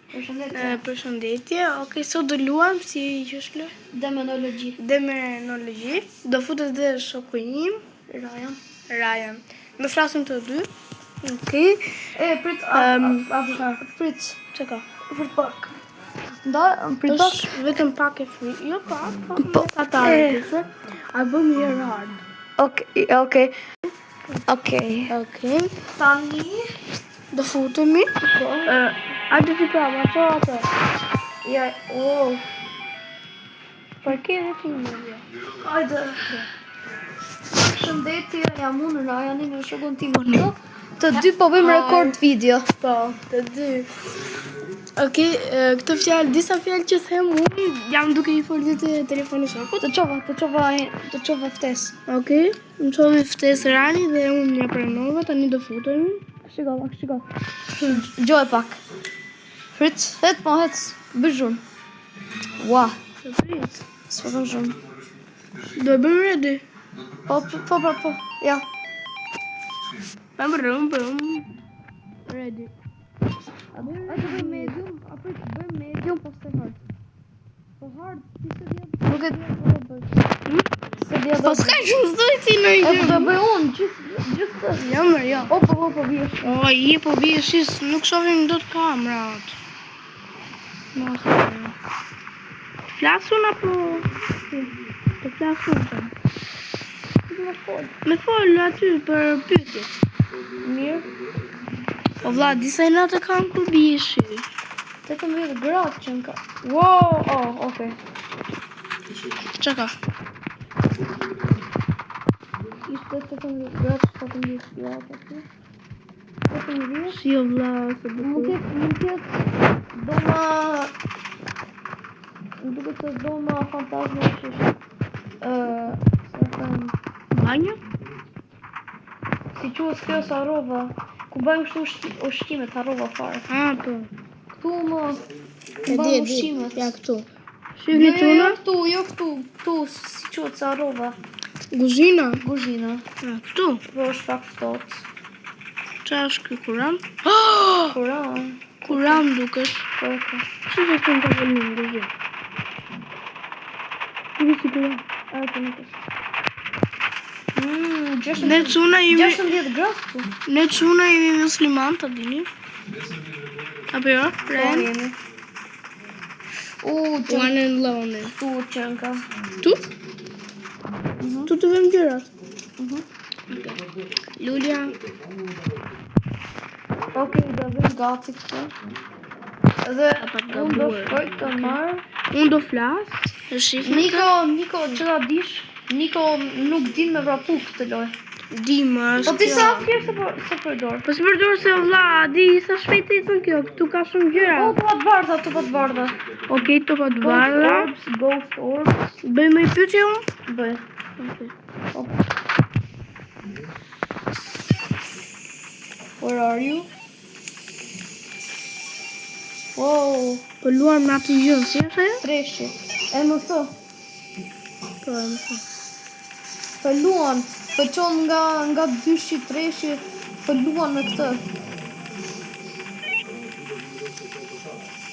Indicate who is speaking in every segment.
Speaker 1: Përshëndetje. Okej, sot do luam si që është lë? Demonologji. Do futet dhe shoku im, Ryan. Do flasim të dy. Okej.
Speaker 2: Prit.
Speaker 1: Çka?
Speaker 2: Prit pak. Prit pak.
Speaker 1: Vetëm pak e fri. Jo pak, mesatare. A bëm një hard.
Speaker 2: Okej.
Speaker 1: Tani do futemi. A do t'i prava ato?
Speaker 2: Ja,
Speaker 1: Për ke dhe ti mëllja.
Speaker 2: Hajde. Shëndetje, jam unë Rajani në shokun tim Monik. Të dy po bëjmë rekord video.
Speaker 1: Po, të dy. Okej, këtë fjalë, disa fjalë që them unë, jam duke i folë të telefoni shokut.
Speaker 2: Të qova ftes.
Speaker 1: Okej, më qovi ftes Rani dhe unë ja pranova, tani do futemi.
Speaker 2: Shiko. Gjoj pak. Prit, het. Bëj zhurmë. Ua. S'po bëj zhurmë.
Speaker 1: Do e bëjmë ready.
Speaker 2: Po. Ja.
Speaker 1: Brum. Ready.
Speaker 2: A bëjmë medium, bëjmë medium po se hard. Po hard, ti se dhja. Nuk e dhja po do bëj.
Speaker 1: Po s'ka shumë zdoj ti në i
Speaker 2: gjë. Do bëj unë, gjithë.
Speaker 1: Jo.
Speaker 2: Po vjesh.
Speaker 1: Po vjesh, nuk shohim do të kamerat. Flasun apo? Të flasun të. Me fol aty për pyetje.
Speaker 2: Mirë.
Speaker 1: O vlla, disa i natë kam kur bishi.
Speaker 2: 18 gradë që n'ka. Wow, okej.
Speaker 1: Qa ka?
Speaker 2: Ishte 18 gradë, 17 gradë aty. 18?
Speaker 1: Si o vlla, se bukur.
Speaker 2: Mund tjetë doma... Më duke të doma fantazma që është...
Speaker 1: Banjo?
Speaker 2: Si quhet kjo sa rova, ku bëjmë kështu ushqimet, harrova fare.
Speaker 1: Po.
Speaker 2: Këtu më
Speaker 1: bëjmë
Speaker 2: ushqimet.
Speaker 1: Ja këtu. Shihni tuna?
Speaker 2: Jo këtu, si quhet sa rova.
Speaker 1: Guzhina? Këtu?
Speaker 2: Po është pak ftohtë.
Speaker 1: Qa është kjo kuram?
Speaker 2: Kuram.
Speaker 1: Kuram duket.
Speaker 2: Po.
Speaker 1: Që të të në të vëllë në guzhinë? Këtë si kuram?
Speaker 2: Të nuk është.
Speaker 1: Ne cuna jemi...
Speaker 2: 16 gradë këtu.
Speaker 1: Ne cuna jemi musliman, të dini? Apo jo? Ren? One and lonely.
Speaker 2: Tu qënka.
Speaker 1: Tu? Tu të vëm gjërat? Lulja.
Speaker 2: Okej, do vëm gati këtu. Dhe unë do shkoj të marë.
Speaker 1: Unë do flas.
Speaker 2: Niko, që da dish? Niko nuk din me vrapu këtë loj.
Speaker 1: Dima, është
Speaker 2: kjo. Po ti sa fjerë se përdor?
Speaker 1: Po se përdor se vlla, di sa shpejt e cën kjo, këtu ka shumë gjëra.
Speaker 2: Topat bardha.
Speaker 1: Okej, topat bardha.
Speaker 2: Ghost orbs.
Speaker 1: Bëjmë i pyetje unë?
Speaker 2: Bëj. Where are you? Wow.
Speaker 1: Po luan me atë gjën, si është ajo?
Speaker 2: Treshi. E më thë.
Speaker 1: Po, e më thë.
Speaker 2: Po luan, po qon nga dyshi treshi, po luan me këtë.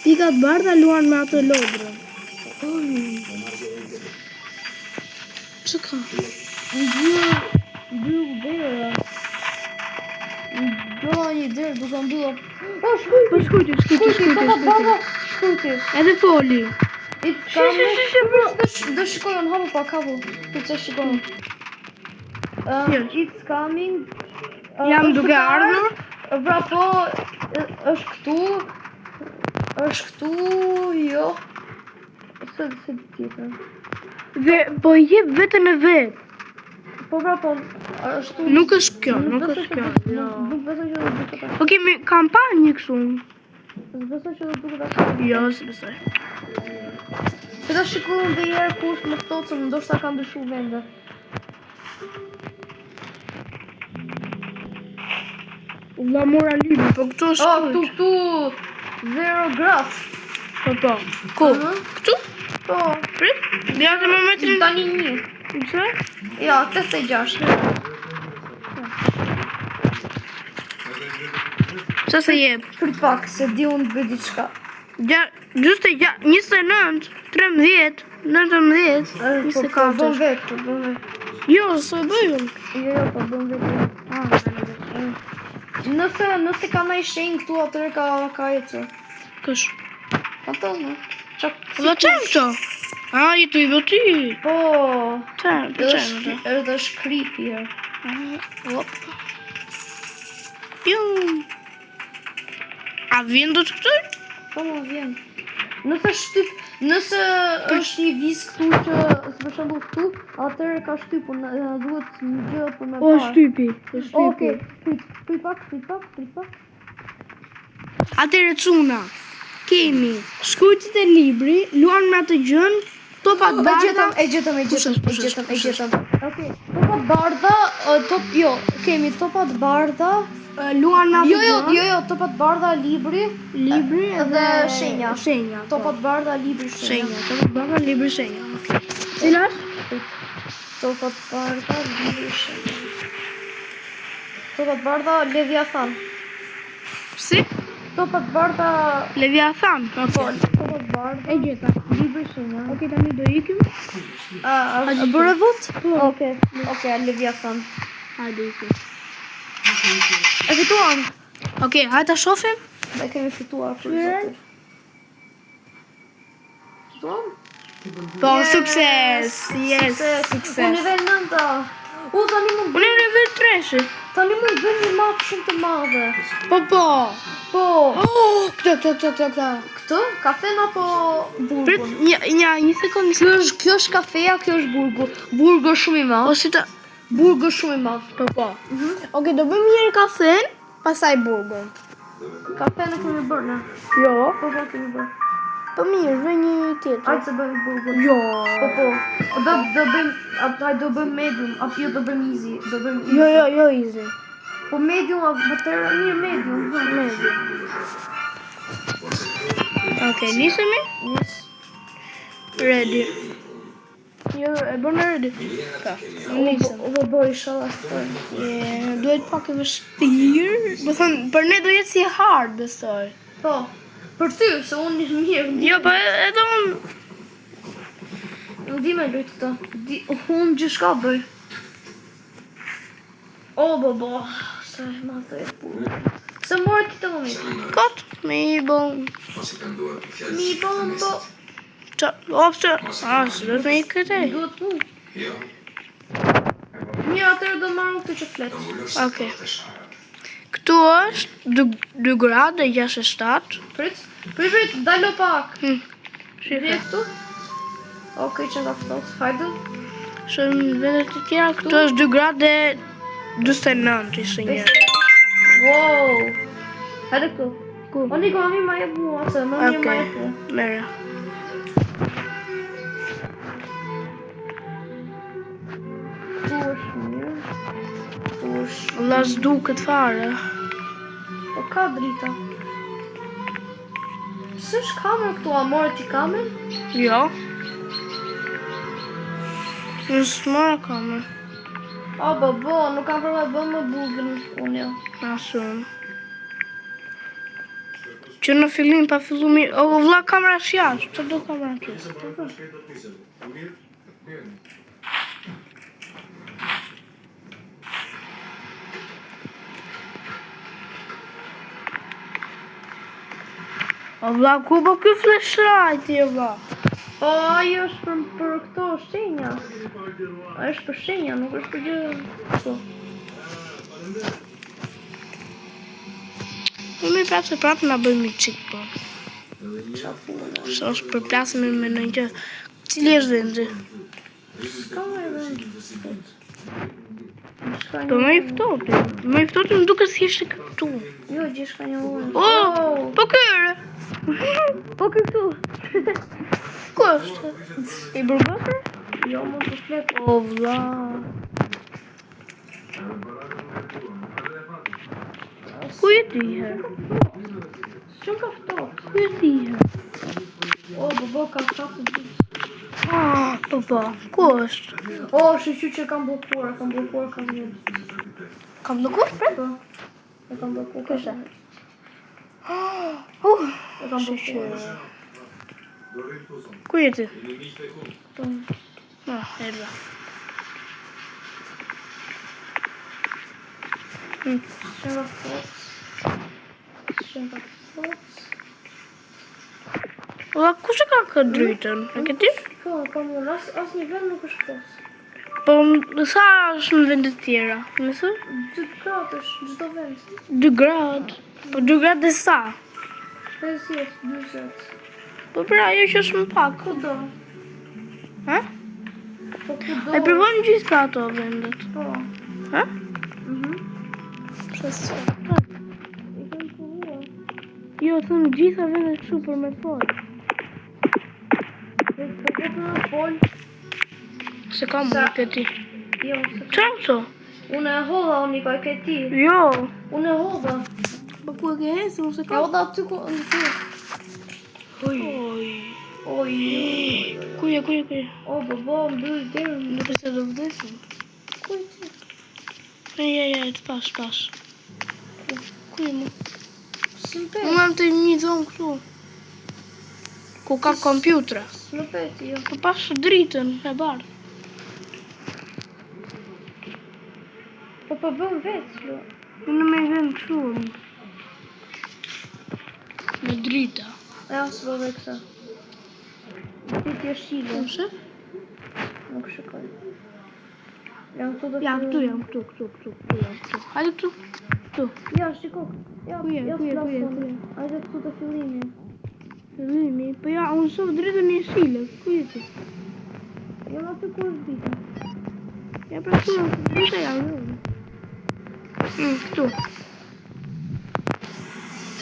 Speaker 1: Pikat bardha luan me atë lodrën. Që ka?
Speaker 2: Mbyll dera. Mbylla një derë, duke mbylla.
Speaker 1: Shkujti. Edhe foli.
Speaker 2: Do shikojon, hapo pa kabu. Të shikojon. It's coming.
Speaker 1: Jam duke ardhur.
Speaker 2: Vrapo, është këtu, jo. Se tjetër.
Speaker 1: Po jep vetën e vet.
Speaker 2: Po vrapo, është...
Speaker 1: Nuk është kjo.
Speaker 2: Nuk besoj që do duke ta.
Speaker 1: Okej, kam pa një kështu.
Speaker 2: Besoj që do duke ta.
Speaker 1: Jo, si besoj.
Speaker 2: Këta shikojnë dhe jërë kush më ftohtë se ndoshta ka ndryshu vende.
Speaker 1: Vlla mora libri, po këtu është
Speaker 2: këtu 0 gradë.
Speaker 1: Po. Ku? Këtu?
Speaker 2: Po.
Speaker 1: Prit? Dhe atë momentin...
Speaker 2: Tani 1.
Speaker 1: Që?
Speaker 2: Ja, 86.
Speaker 1: Qa se jep?
Speaker 2: Prit pak, se di unë bëj diçka.
Speaker 1: 26, 29, 13, 19,
Speaker 2: Po bën
Speaker 1: 24.
Speaker 2: vetë, po bën vetë.
Speaker 1: Jo, s'e bëj unë.
Speaker 2: Jo, po bën vetë. Nëse ka ndaj shenjë këtu atëherë ka ecur.
Speaker 1: Kësh.
Speaker 2: Fantasma.
Speaker 1: Dhe qenë që? A, i të i bëti.
Speaker 2: Po.
Speaker 1: Qenë,
Speaker 2: Edhe shkripi herë.
Speaker 1: Hop. Jum. A vjen do të këtër?
Speaker 2: Po më vjen. Nëse është një vizë këtu që, për shembull këtu, atëherë ka shtypur, duhet një gjë për me
Speaker 1: O,
Speaker 2: parë.
Speaker 1: shtypi.
Speaker 2: Okej, prit pak.
Speaker 1: Atëre cuna. Kemi shkujtit e libri, luan me atë gjën, topat bardha.
Speaker 2: E gjetëm. Okej. Topat bardha, kemi topat bardha.
Speaker 1: Luan me atë gjën.
Speaker 2: Jo, topat bardha, libri
Speaker 1: Libri
Speaker 2: dhe shenja.
Speaker 1: Shenja.
Speaker 2: Topat bardha, libri, shenja.
Speaker 1: Topat bardha, libri, shenja. Cila është?
Speaker 2: Topat bardha, libri, shenja. Topat bardha, Leviathan.
Speaker 1: Si?
Speaker 2: Topat bardha,
Speaker 1: Leviathan.
Speaker 2: topat bardha,
Speaker 1: E gjeta.
Speaker 2: libri, shenja.
Speaker 1: Okej, tani do ikim.
Speaker 2: A bërë vot? Okej, Leviathan.
Speaker 1: Hajde ikim.
Speaker 2: E fituam.
Speaker 1: Okej, hajta shofim.
Speaker 2: Ne kemi fituar për zotin. Fituam?
Speaker 1: Po, sukses. Yes,
Speaker 2: Unë
Speaker 1: sukses.
Speaker 2: nivel 9. Tani mund
Speaker 1: Unë e level 3.
Speaker 2: tani mund bëjmë një map shumë të madhe.
Speaker 1: Po.
Speaker 2: Po.
Speaker 1: Oh, këta.
Speaker 2: Këtë? Kafen apo
Speaker 1: Prit,
Speaker 2: burgun?
Speaker 1: një sekundë.
Speaker 2: Kjo është kafeja, kjo është burgu. Burgu është shumë i madh.
Speaker 1: Ose ta...
Speaker 2: Burgu është shumë i madh.
Speaker 1: Po. Okej, do bëjmë njëri kafen, pasaj burgun.
Speaker 2: Kafe në kemi bërë ne.
Speaker 1: Jo.
Speaker 2: Po kemi bërë.
Speaker 1: Po mirë, vë një tjetër.
Speaker 2: Hajde se bëjmë burgun.
Speaker 1: Jo.
Speaker 2: Po. Do bëjmë medium, apo jo do bëjmë easy, do bëjmë easy.
Speaker 1: Jo, easy.
Speaker 2: Po medium, atëherë mirë medium.
Speaker 1: Okej, nisemi?
Speaker 2: Yes.
Speaker 1: Ready. Jo, e bën ready. Ta, nisem.
Speaker 2: Do bëj inshallah.
Speaker 1: Duhet pak e vështirë. Do thënë, për ne do jetë si hard, besoj.
Speaker 2: Po. Për ty, se unë mirë.
Speaker 1: Jo, po edhe unë...
Speaker 2: Nuk di me lujtë këta. Unë gjithçka bëj. Bo. Se ma të e purë. Se morë ti të momentin.
Speaker 1: Kot, me i bon...
Speaker 2: Mi bon, po.
Speaker 1: Opse, së do të me i këtë.
Speaker 2: Duhet mu. Mirë, atërë do marrë këtë që fletë.
Speaker 1: Okej. Këtu është 2 gradë e 67.
Speaker 2: Prit, dalo pak.
Speaker 1: Shife.
Speaker 2: Vje këtu. Okej, që nga fëtos. Hajde.
Speaker 1: Shumë në vendet të tjera, këtu është 2 gradë e 29 ishte njërë.
Speaker 2: Wow. Hajde këtu.
Speaker 1: Ku?
Speaker 2: O Niko, mi ma jep mua, se më mirë ma jep mua.
Speaker 1: Mere.
Speaker 2: Tu është mirë. Tu është...
Speaker 1: Allah s'du këtë fare.
Speaker 2: Po ka drita. Pse është kamer këtu, a morë ti kamer?
Speaker 1: Jo. Në s'mara kamer.
Speaker 2: Bo, nuk kam përme bë më burgën unë jo.
Speaker 1: Asun. Që në fillim pa fillu mirë. O, vlla kamera shjash. Që do kamera që? O, vlla, ku po ky flashlight i vlla?
Speaker 2: Po, ajo është për këto shenja. Ajo është për shenja, nuk është për gjë këto.
Speaker 1: Mi prapë se prapë nga bëjmë një qikë, po. Së është përplasëm me në një cili është vendi.
Speaker 2: Ska me vend.
Speaker 1: Po me i ftoti. Me i ftoti më duke si ishte këtu.
Speaker 2: Jo, gjesh ka një ullë.
Speaker 1: O, po kërë.
Speaker 2: Po këtu.
Speaker 1: Ku është? I burgosër?
Speaker 2: Jo, më të fletë.
Speaker 1: O, vlla. Ku je ti herë?
Speaker 2: Shumë ka ftohtë.
Speaker 1: Ku je ti herë?
Speaker 2: O, bo, ka ftohtë të gjithë.
Speaker 1: Po, ku është?
Speaker 2: O, shqyqy që kam blokuar, kam një.
Speaker 1: Kam blokuar?
Speaker 2: Po. E kam blokuar.
Speaker 1: Kështë?
Speaker 2: E kam
Speaker 1: Shqyqyra. Ku je ti?
Speaker 2: Po.
Speaker 1: Erdha.
Speaker 2: Shënga Fox.
Speaker 1: Ua, kush e ka këtë dritën? E ke ti?
Speaker 2: Kam unë, as një vend nuk është Fox.
Speaker 1: Po, sa është në vendet tjera? Nëse?
Speaker 2: 2 gradë është çdo vend.
Speaker 1: 2 gradë. Po 2 gradë dhe sa?
Speaker 2: 50, 40.
Speaker 1: Po pra, ajo që është më pak.
Speaker 2: Kudo.
Speaker 1: Ha?
Speaker 2: Po kudo.
Speaker 1: E provojmë gjitha ato vendet.
Speaker 2: Po.
Speaker 1: Ha?
Speaker 2: Mhm.
Speaker 1: Pse s'ka?
Speaker 2: I kam provuar.
Speaker 1: Jo, thëmë gjitha vendet kështu për me folë.
Speaker 2: Po me fol.
Speaker 1: Se kam unë ke ti.
Speaker 2: Jo, se
Speaker 1: Qa më so?
Speaker 2: unë e hodha unë i ka ke ti.
Speaker 1: Jo.
Speaker 2: Unë e hodha.
Speaker 1: Po ku e ke hesë, unë se
Speaker 2: E
Speaker 1: kam.
Speaker 2: hodha aty ku në fund.
Speaker 1: Oj.
Speaker 2: Oj.
Speaker 1: Kuje.
Speaker 2: O, babo, mbyll derën.
Speaker 1: Nuk e se do vdesim.
Speaker 2: Ku i ti?
Speaker 1: Ja, të pas. Kuje mu?
Speaker 2: Së më
Speaker 1: Unë mam të një zonë këtu. Ku ka kompjutra.
Speaker 2: Në peti, jo.
Speaker 1: Po pas dritën e bardhë.
Speaker 2: Po bëm vetë, jo.
Speaker 1: Unë me vend kështu. Me drita.
Speaker 2: E asë bë dhe këta. Piti është shile.
Speaker 1: Ose?
Speaker 2: Nuk shikoj. Jam këtu dhe
Speaker 1: Ja,
Speaker 2: fillim.
Speaker 1: këtu. Hajde këtu. Këtu.
Speaker 2: Ja, shiko. Ja,
Speaker 1: Kuje.
Speaker 2: Hajde këtu të fillimi.
Speaker 1: Fillimi. Po ja, unë shoh dritën e shile. Ku je ti?
Speaker 2: Jam aty ku është dita.
Speaker 1: Ja, pra këtu. Drita ja, këtu.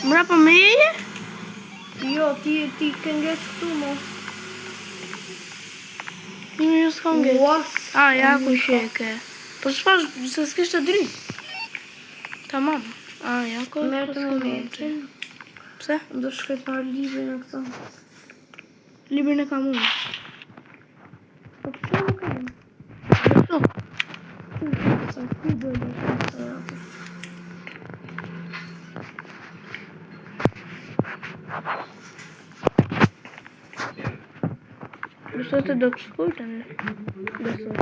Speaker 1: Mrapa me jeje?
Speaker 2: Jo, ti kënges këtu, mo.
Speaker 1: Një s'kam gjetë.
Speaker 2: Ua.
Speaker 1: Ja, ku sheke. Po s'pash, se s'kishte dritë. Tamam. Ja, ku
Speaker 2: Merë të momentin.
Speaker 1: Pse?
Speaker 2: Më do shkret marrë librin e këto.
Speaker 1: Librin e kam unë.
Speaker 2: Po përse nuk e në?
Speaker 1: Këtu.
Speaker 2: Sa ku do dhe?
Speaker 1: Besoj të do të shkuj të në. Besoj.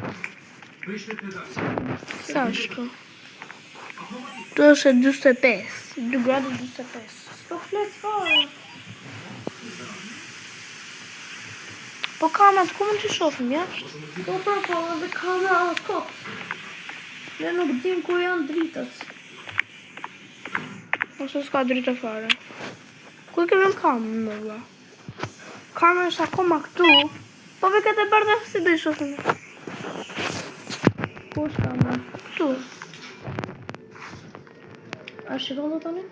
Speaker 1: Sa është këtu? Tu është 45. 2 gradë 45.
Speaker 2: Po flet fare.
Speaker 1: Po kamat, ku mund të shofim jashtë?
Speaker 2: Po, dhe kamera kot. Ne nuk dim ku janë dritët.
Speaker 1: Ose s'ka drita fare. Ku i kemi në kamë në vla? Kamera është akoma këtu. Po ve këtë e bardha si do i shofim?
Speaker 2: Ku është kamera?
Speaker 1: Këtu.
Speaker 2: A shikon do tani?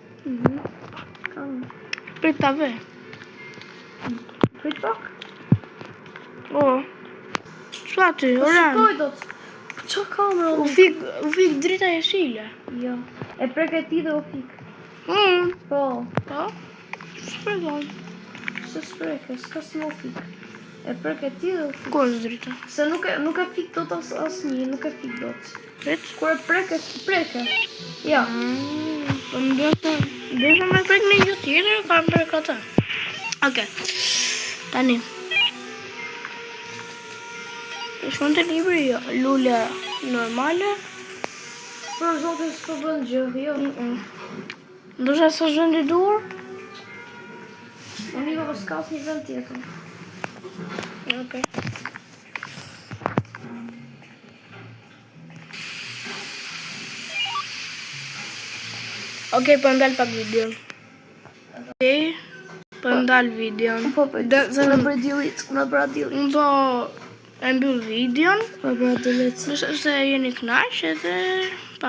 Speaker 2: Kamera.
Speaker 1: Prit ta ve.
Speaker 2: Prit pak?
Speaker 1: Qa ty,
Speaker 2: Po
Speaker 1: oran?
Speaker 2: shikoj do të. Qa kamera?
Speaker 1: U fik drita e shile.
Speaker 2: Jo. E preke ti dhe u fik. Po.
Speaker 1: Po? Shpredon.
Speaker 2: Se s'preke, s'ka si u fik. E preke ti dhe u fik.
Speaker 1: Ku është drita?
Speaker 2: Se nuk e fik do të asnjë, nuk e fik do të.
Speaker 1: Prit?
Speaker 2: Kur e preke. Ja.
Speaker 1: Po ndesha me prek në një tjetër, kam prek ata. Oke. Tani. Shkon të libri, jo. Lule normale.
Speaker 2: Për zotin s'po bën gjë, jo.
Speaker 1: Ndosha sa zhëndi dur?
Speaker 2: Unë jo s'ka asnjë vend tjetër.
Speaker 1: Oke. Okej, po ndal pak videon. Okej, po ndal videon.
Speaker 2: Po, në bradilit.
Speaker 1: Unë po e mbyll videon.
Speaker 2: Në bradilit.
Speaker 1: Nëse jeni kënaq edhe